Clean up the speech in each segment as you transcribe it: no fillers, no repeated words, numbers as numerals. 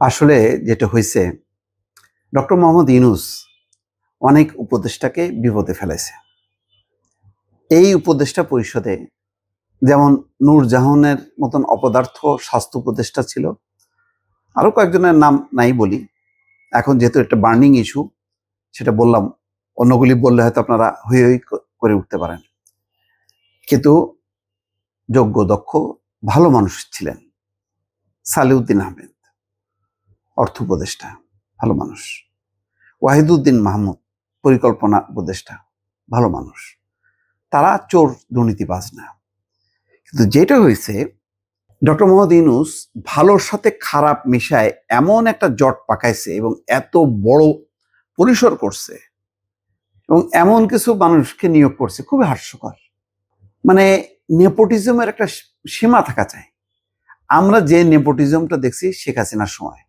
আসলে যেটা হয়েছে, ডক্টর মোহাম্মদ ইউনূস অনেক উপদেষ্টাকে বিপদে ফেলেছে। এই উপদেষ্টা পরিষদে যেমন নূরজাহানের মতন অপদার্থ স্বাস্থ্য উপদেষ্টা ছিল, আরো কয়েকজনের নাম নাই বলি, এখন যেহেতু একটা বার্নিং ইস্যু সেটা বললাম, অন্যগুলি বললে হয়তো আপনারা হই হই করে উঠতে পারেন। কিন্তু যোগ্য দক্ষ ভালো মানুষ ছিলেন সালেউদ্দিন আহমেদ, অর্থ উপদেষ্টা, ভালো মানুষ। ওয়াহিদুদ্দিন মাহমুদ, পরিকল্পনা উপদেষ্টা, ভালো মানুষ। তারা চোর দুর্নীতিবাজ না। কিন্তু যেটা হয়েছে, ডক্টর মোহাম্মদ ইউনূস ভালোর সাথে খারাপ মিশায় এমন একটা জট পাকাইছে এবং এত বড় পরিসর করছে এবং এমন কিছু মানুষকে নিয়োগ করছে, খুবই হাস্যকর। মানে নেপোটিজমের একটা সীমা থাকা চাই। আমরা যে নেপোটিজমটা দেখছি শেখ হাসিনার সময়,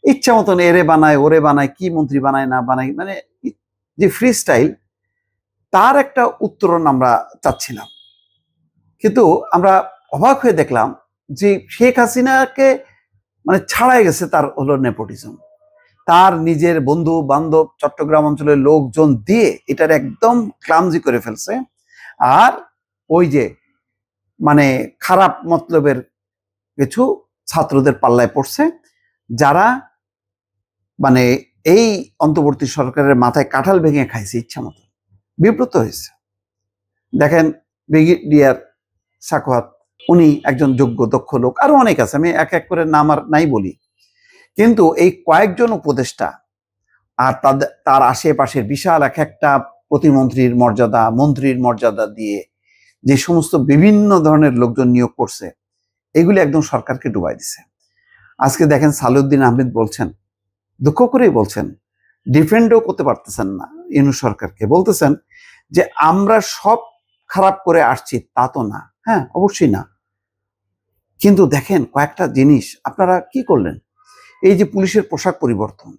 ইচ্ছা মতন এরে বানায় ওরে বানায়, কি মন্ত্রী বানায় না বানায়, মানে যে ফ্রি স্টাইল, তার একটা উত্তরণ আমরা চাচ্ছিলাম। কিন্তু আমরা অবাক হয়ে দেখলাম যে শেখ হাসিনাকে মানে ছাড়াই গেছে তার হলো নেপোটিজম। তার নিজের বন্ধু বান্ধব চট্টগ্রাম অঞ্চলের লোকজন দিয়ে এটার একদম ক্লামজি করে ফেলছে। আর ওই যে মানে খারাপ মতলবের কিছু ছাত্রদের পাল্লায় পড়ছে, যারা মানে এই অন্তর্বর্তী সরকারের মাথায় কাঁঠাল ভেঙে খাইছে ইচ্ছা মতো, বিব্রত হয়েছে। দেখেন ব্রিগেডিয়ার সাখাওয়াত, উনি একজন যোগ্য দক্ষ লোক, আরো অনেক আছে, আমি এক এক করে নাম আর নাই বলি। কিন্তু এই কয়েকজন উপদেষ্টা আর তার আশেপাশের বিশাল এক একটা প্রতিমন্ত্রীর মর্যাদা, মন্ত্রীর মর্যাদা দিয়ে যে সমস্ত বিভিন্ন ধরনের লোকজন নিয়োগ করছে, এগুলি একদম সরকারকে ডুবাই দিছে। আজকে দেখেন সালেউদ্দিন আহমেদ বলছেন, দুঃখ করেই বলছেন, ডিফেন্ডও করতে পারতেছেন না ইউনূস সরকারকে, বলতেছেন যে আমরা সব খারাপ করে আসছি, তা তো না। হ্যাঁ, অবশ্যই না। কিন্তু দেখেন কয়েকটা জিনিস আপনারা কি করলেন। এই যে পুলিশের পোশাক পরিবর্তন,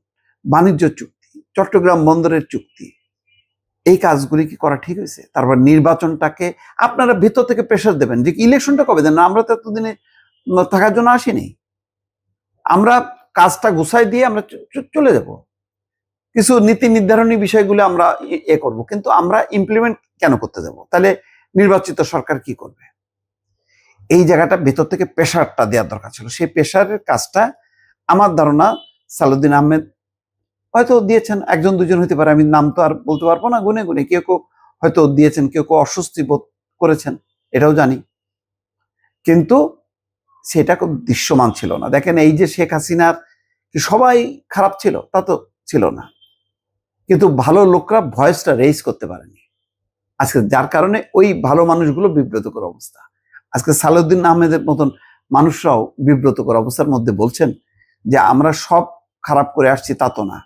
বাণিজ্য চুক্তি, চট্টগ্রাম বন্দরের চুক্তি, এই কাজগুলি কি করা ঠিক হয়েছে? তারপর নির্বাচনটাকে আপনারা ভেতর থেকে প্রেশার দেবেন যে ইলেকশনটা কবে দেন না, আমরা তো এতদিনে থাকার জন্য আসিনি, আমরা কাজটা গুছাই দিয়ে আমরা চলে যাব, কিছু নীতি নির্ধারণী বিষয়গুলো আমরা করব, কিন্তু আমরা ইমপ্লিমেন্ট কেন করতে যাব? তাহলে নির্বাচিত সরকার কি করবে? এই জায়গাটা ভেতর থেকে প্রেশারটা দেওয়ার দরকার ছিল। সেই প্রেশারের কাজটা আমার ধারণা সালেউদ্দিন আহমেদ হয়তো দিয়েছেন, একজন দুজন হইতে পারে, আমি নাম তো আর বলতে পারবো না, গুনে গুনে কেউ কেউ হয়তো দিয়েছেন, কেউ কেউ অস্বস্তি বোধ করেছেন, এটাও জানি। কিন্তু সেটা খুব দৃশ্যমান ছিল না। দেখেন এই যে শেখ হাসিনার কি সবাই খারাপ ছিল, তা তো ছিল না, কিন্তু ভালো লোকরা ভয়েসটা রেইজ করতে পারেনি আজকে, যার কারণে ওই ভালো মানুষগুলো বিব্রতকর অবস্থা। আজকে সালেউদ্দিন আহমেদের মতন মানুষরাও বিব্রতকর অবস্থার মধ্যে বলছেন যে আমরা সব খারাপ করে আসছি, তা তো না।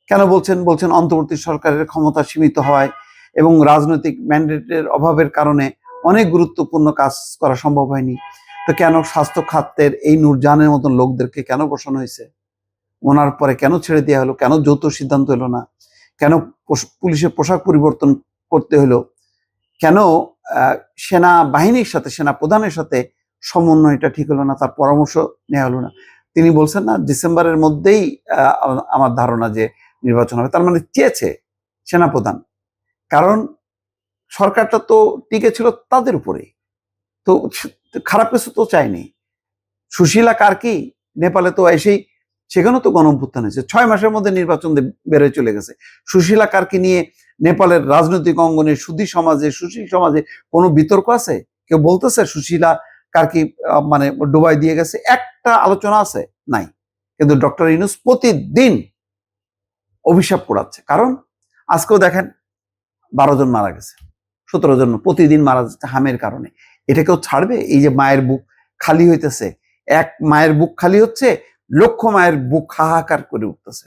কেন বলছেন? বলছেন অন্তর্বর্তী সরকারের ক্ষমতা সীমিত হয় এবং রাজনৈতিক ম্যান্ডেটের অভাবের কারণে অনেক গুরুত্বপূর্ণ কাজ করা সম্ভব হয়নি। তো কেন স্বাস্থ্য খাতের এই নূরজাহানের মতন লোকদেরকে কেন বসানো হয়েছে? ওনার পরে কেন ছেড়ে দেওয়া হলো? কেন যৌথ সিদ্ধান্ত হলো না? কেন পুলিশের পোশাক পরিবর্তন করতে হলো? কেন সেনা বাহিনীর সাথে, সেনা প্রধানের সাথে সমন্বয়টা ঠিক হলো না, তার পরামর্শ নেওয়া হলো না? তিনি বলছেন না ডিসেম্বরের মধ্যেই আমার ধারণা যে নির্বাচন হবে, তার মানে চেয়েছে সেনাপ্রধান, কারণ সরকারটা তো টিকে ছিল তাদের উপরে, তো খারাপ কিছু তো চায়নি। সুশীলা কার্কি নেপালে তো এসেই, সেখানেও তো গণঅভ্যুত্থান হয়েছে, 6 মাসের মধ্যে নির্বাচন বেড়ে চলে গেছে। সুশীলা কার্কি নিয়ে নেপালের রাজনৈতিক অঙ্গনে সুধী সমাজে কোনো বিতর্ক আছে? কেউ বলতেছে সুশীলা কার্কি মানে ডুবাই দিয়ে গেছে? একটা আলোচনা আছে? নাই। কিন্তু ডক্টর ইউনূস প্রতিদিন অভিশাপ পোড়াচ্ছে, কারণ আজকেও দেখেন 12 জন মারা গেছে, 17 জন প্রতিদিন মারা যাচ্ছে হামের কারণে। এটা কেউ ছাড়বে? এই যে মায়ের বুক খালি হইতেছে, এক মায়ের বুক খালি হচ্ছে, লক্ষ মায়ের বুক হাহাকার করে উঠতেছে।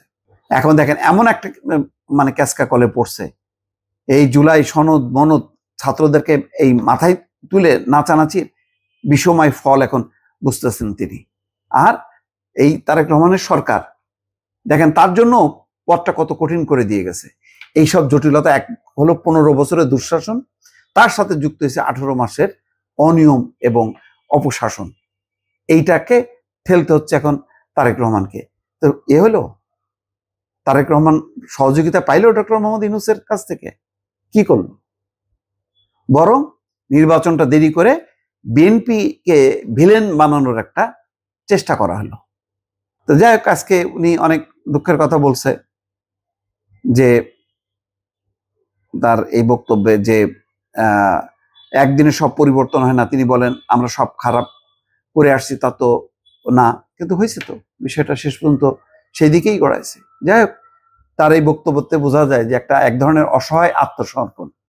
এখন দেখেন এমন একটা মানে ক্যাসকা কলে পড়ছে, এই জুলাই সনদ মনদ ছাত্রদেরকে এই মাথায় তুলে নাচানাচির বিষময় ফল এখন বুঝতেছেন তিনি। আর এই তারেক রহমানের সরকার দেখেন তার জন্য পথটা কত কঠিন করে দিয়ে গেছে। এইসব জটিলতা, এক হলো 15 বছরের দুঃশাসন, তার সাথে যুক্ত হয়েছে 18 মাসের অনিয়ম এবং অপশাসন। এইটাকে ঠেলতে হচ্ছে এখন তারেক রহমানকে। তো এ হলো, তারেক রহমান সহযোগিতা পাইল ডক্টর মোহাম্মদ ইউনূসের কাছ থেকে? কি করলো? বরং নির্বাচনটা দেরি করে বিএনপিকে ভিলেন বানানোর একটা চেষ্টা করা হলো। তো যাই হোক, আজকে উনি অনেক দুঃখের কথা বলছে যে তার এই বক্তব্যে যে একদিনে সব পরিবর্তন হয় না। তিনি বলেন আমরা সব খারাপ করে আসছি, তা তো না, কিন্তু হয়েছে তো, বিষয়টা শেষ পর্যন্ত সেই দিকেই গড়াইছে। যাই হোক, তার এই বক্তব্যতে বোঝা যায় যে এক ধরনের অসহায় আত্মসমর্পণ।